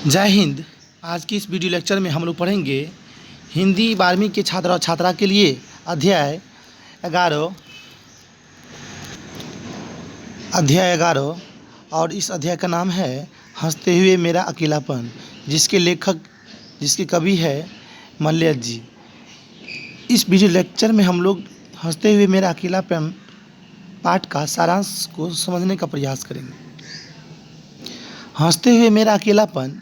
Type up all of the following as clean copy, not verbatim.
जय हिंद। आज की इस वीडियो लेक्चर में हम लोग पढ़ेंगे हिंदी 12वीं के छात्र और छात्रा के लिए अध्याय 11 और इस अध्याय का नाम है हंसते हुए मेरा अकेलापन, जिसके कवि है मल्यज जी। इस वीडियो लेक्चर में हम लोग हंसते हुए मेरा अकेलापन पाठ का सारांश को समझने का प्रयास करेंगे। हंसते हुए मेरा अकेलापन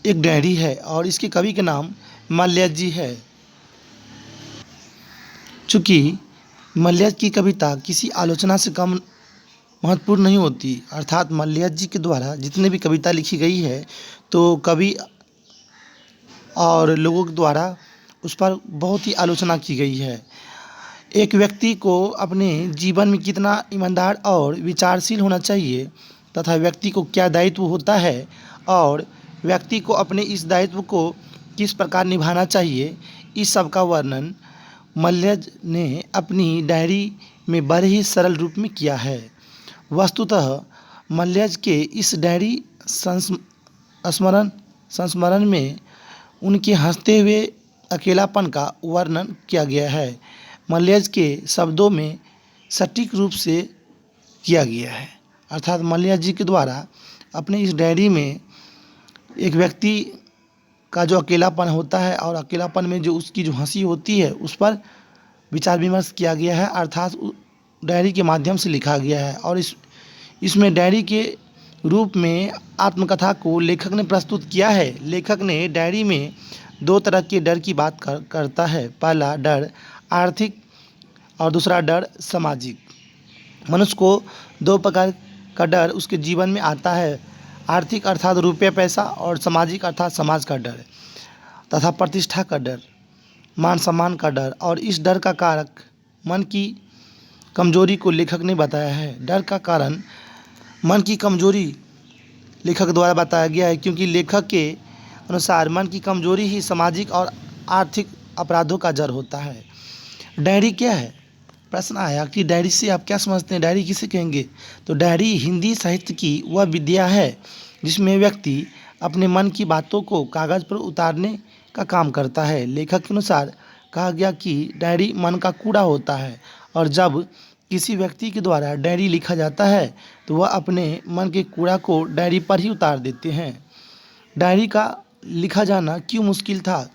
एक डायरी है और इसके कवि का नाम मल्यज जी है। चूँकि मल्यज की कविता किसी आलोचना से कम महत्वपूर्ण नहीं होती, अर्थात मल्यज जी के द्वारा जितने भी कविता लिखी गई है तो कवि और लोगों के द्वारा उस पर बहुत ही आलोचना की गई है। एक व्यक्ति को अपने जीवन में कितना ईमानदार और विचारशील होना चाहिए तथा व्यक्ति को क्या दायित्व होता है और व्यक्ति को अपने इस दायित्व को किस प्रकार निभाना चाहिए, इस सब का वर्णन मल्यज ने अपनी डायरी में बड़े ही सरल रूप में किया है। वस्तुतः मल्यज के इस डायरी संस्मरण में उनके हंसते हुए अकेलापन का वर्णन किया गया है। मल्यज के शब्दों में सटीक रूप से किया गया है, अर्थात मल्यज जी के द्वारा अपने इस डायरी में एक व्यक्ति का जो अकेलापन होता है और अकेलापन में जो उसकी जो हंसी होती है उस पर विचार विमर्श किया गया है, अर्थात डायरी के माध्यम से लिखा गया है। और इसमें डायरी के रूप में आत्मकथा को लेखक ने प्रस्तुत किया है। लेखक ने डायरी में दो तरह के डर की बात करता है। पहला डर आर्थिक और दूसरा डर सामाजिक। मनुष्य को दो प्रकार का डर उसके जीवन में आता है, आर्थिक अर्थात रुपया पैसा और सामाजिक अर्थात समाज का डर तथा प्रतिष्ठा का डर, मान सम्मान का डर। और इस डर का कारक मन की कमजोरी को लेखक ने बताया है। डर का कारण मन की कमजोरी लेखक द्वारा बताया गया है, क्योंकि लेखक के अनुसार मन की कमजोरी ही सामाजिक और आर्थिक अपराधों का जड़ होता है। डायरी क्या है? प्रश्न आया कि डायरी से आप क्या समझते हैं, डायरी किसे कहेंगे? तो डायरी हिंदी साहित्य की वह विद्या है जिसमें व्यक्ति अपने मन की बातों को कागज़ पर उतारने का काम करता है। लेखक के अनुसार कहा गया कि डायरी मन का कूड़ा होता है और जब किसी व्यक्ति के द्वारा डायरी लिखा जाता है तो वह अपने मन के कूड़ा को डायरी पर ही उतार देते हैं। डायरी का लिखा जाना क्यों मुश्किल था?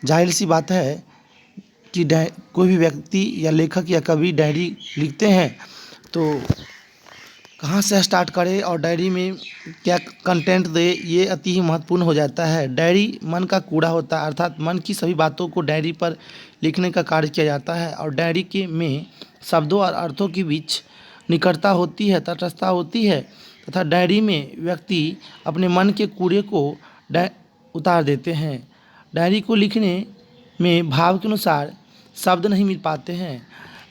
जाहिर सी बात है कि कोई भी व्यक्ति या लेखक या कवि डायरी लिखते हैं तो कहाँ से स्टार्ट करे और डायरी में क्या कंटेंट दे, ये अति ही महत्वपूर्ण हो जाता है। डायरी मन का कूड़ा होता है, अर्थात मन की सभी बातों को डायरी पर लिखने का कार्य किया जाता है। और डायरी के में शब्दों और अर्थों के बीच निकटता होती है, तटस्थता होती है तथा डायरी में व्यक्ति अपने मन के कूड़े को उतार देते हैं। डायरी को लिखने में भाव के अनुसार शब्द नहीं मिल पाते हैं।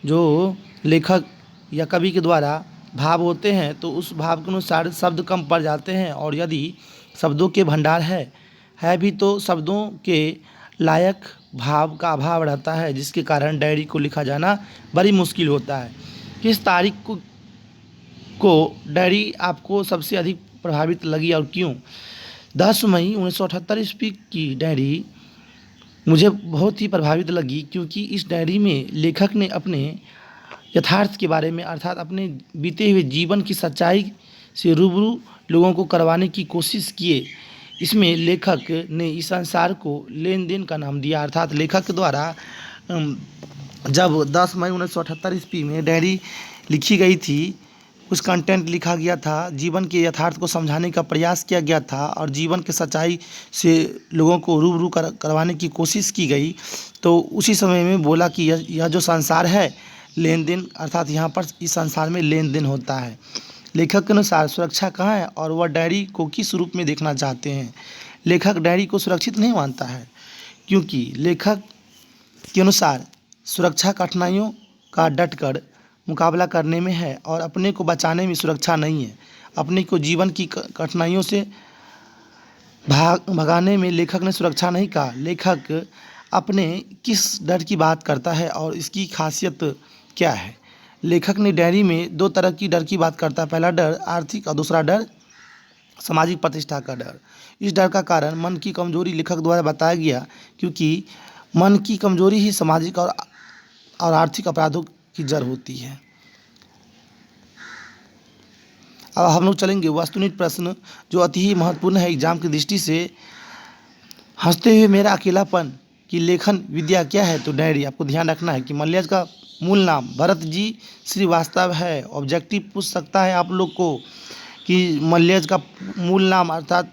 जो लेखक या कवि के द्वारा भाव होते हैं तो उस भाव के अनुसार शब्द कम पड़ जाते हैं, और यदि शब्दों के भंडार है भी तो शब्दों के लायक भाव का अभाव रहता है, जिसके कारण डायरी को लिखा जाना बड़ी मुश्किल होता है। किस तारीख को डायरी आपको सबसे अधिक प्रभावित लगी और क्यों? 10 मई 1978 ईस्वी की डायरी मुझे बहुत ही प्रभावित लगी, क्योंकि इस डायरी में लेखक ने अपने यथार्थ के बारे में, अर्थात अपने बीते हुए जीवन की सच्चाई से रूबरू लोगों को करवाने की कोशिश किए। इसमें लेखक ने इस संसार को लेन देन का नाम दिया, अर्थात लेखक के द्वारा जब 10 मई 1978 ईस्वी में डायरी लिखी गई थी, कुछ कंटेंट लिखा गया था, जीवन के यथार्थ को समझाने का प्रयास किया गया था और जीवन के सच्चाई से लोगों को रूबरू करवाने की कोशिश की गई। तो उसी समय में बोला कि यह जो संसार है लेन देन, अर्थात यहाँ पर इस संसार में लेन देन होता है। लेखक के अनुसार सुरक्षा कहाँ है और वह डायरी को किस रूप में देखना चाहते हैं? लेखक डायरी को सुरक्षित नहीं मानता है, क्योंकि लेखक के अनुसार सुरक्षा कठिनाइयों का डटकर मुकाबला करने में है और अपने को बचाने में सुरक्षा नहीं है। अपने को जीवन की कठिनाइयों से भगाने में लेखक ने सुरक्षा नहीं कहा। लेखक अपने किस डर की बात करता है और इसकी खासियत क्या है? लेखक ने डायरी में दो तरह की डर की बात करता है। पहला डर आर्थिक और दूसरा डर सामाजिक प्रतिष्ठा का डर। इस डर का कारण मन की कमजोरी लेखक द्वारा बताया गया, क्योंकि मन की कमजोरी ही सामाजिक और आर्थिक अपराधों की जड़ होती है। अब हम लोग चलेंगे वास्तुनिक प्रश्न, जो अति ही महत्वपूर्ण है एग्जाम की दृष्टि से। हंसते हुए मेरा अकेलापन की लेखन विद्या क्या है? तो डायरी। आपको ध्यान रखना है कि मल्याज का मूल नाम भरत जी श्रीवास्तव है। ऑब्जेक्टिव पूछ सकता है आप लोग को कि मल्याज का मूल नाम, अर्थात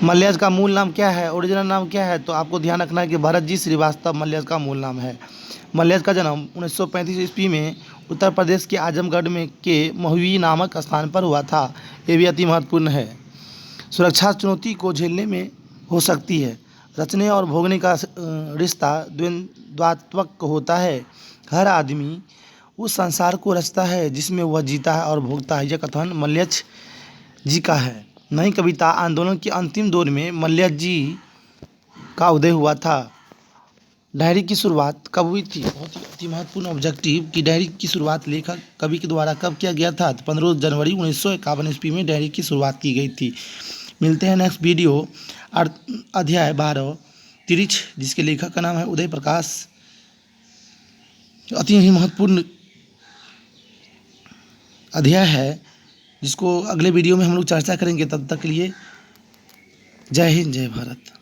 मल्याज का मूल नाम क्या है, ओरिजिनल नाम क्या है? तो आपको ध्यान रखना है कि भरत जी श्रीवास्तव मल्याज का मूल नाम है। मल्याज का जन्म 1935 ईस्वी में उत्तर प्रदेश के आजमगढ़ में के महुई नामक स्थान पर हुआ था। ये भी अति महत्वपूर्ण है। सुरक्षा चुनौती को झेलने में हो सकती है। रचने और भोगने का रिश्ता द्वंद्वात्मक होता है। हर आदमी उस संसार को रचता है जिसमें वह जीता है और भोगता है। यह कथन मल्याज जी का है। नई कविता आंदोलन के अंतिम दौर में मल्याज जी का उदय हुआ था। डायरी की शुरुआत कब हुई थी? बहुत ही अति महत्वपूर्ण ऑब्जेक्टिव कि डायरी की शुरुआत लेखक कवि के द्वारा कब किया गया था? तो 15 जनवरी 1951 ईस्वी में डायरी की शुरुआत की गई थी। मिलते हैं नेक्स्ट वीडियो अध्याय 12 तिरिछ, जिसके लेखक का नाम है उदय प्रकाश। अति ही महत्वपूर्ण अध्याय है, जिसको अगले वीडियो में हम लोग चर्चा करेंगे। तब तक के लिए जय हिंद, जय भारत।